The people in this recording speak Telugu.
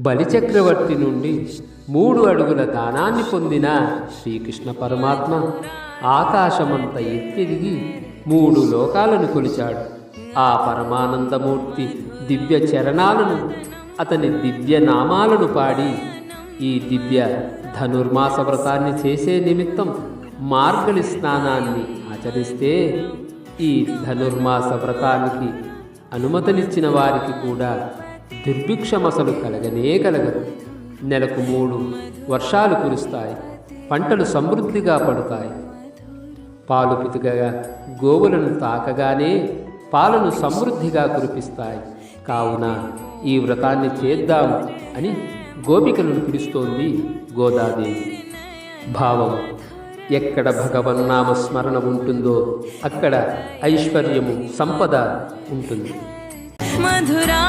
బలిచక్రవర్తి నుండి 3 అడుగుల దానాన్ని పొందిన శ్రీకృష్ణ పరమాత్మ ఆకాశమంత ఎత్తెదిగి 3 లోకాలను కొలిచాడు. ఆ పరమానందమూర్తి దివ్య చరణాలను, అతని దివ్య నామాలను పాడి ఈ దివ్య ధనుర్మాస వ్రతాన్ని చేసే నిమిత్తం మార్గళి స్నానాన్ని ఆచరిస్తే ఈ ధనుర్మాస వ్రతానికి అనుమతినిచ్చిన వారికి కూడా దుర్భిక్షమసలు కలగనే కలగదు. నెలకు 3 వర్షాలు కురుస్తాయి, పంటలు సమృద్ధిగా పడతాయి. పాలు పితుకగా గోవులను తాకగానే పాలను సమృద్ధిగా కురిపిస్తాయి. కావున ఈ వ్రతాన్ని చేద్దాం అని గోపికలను పిలుస్తోంది గోదాదేవి. భావం: ఎక్కడ భగవన్నామ స్మరణ ఉంటుందో అక్కడ ఐశ్వర్యము, సంపద ఉంటుంది. మధురా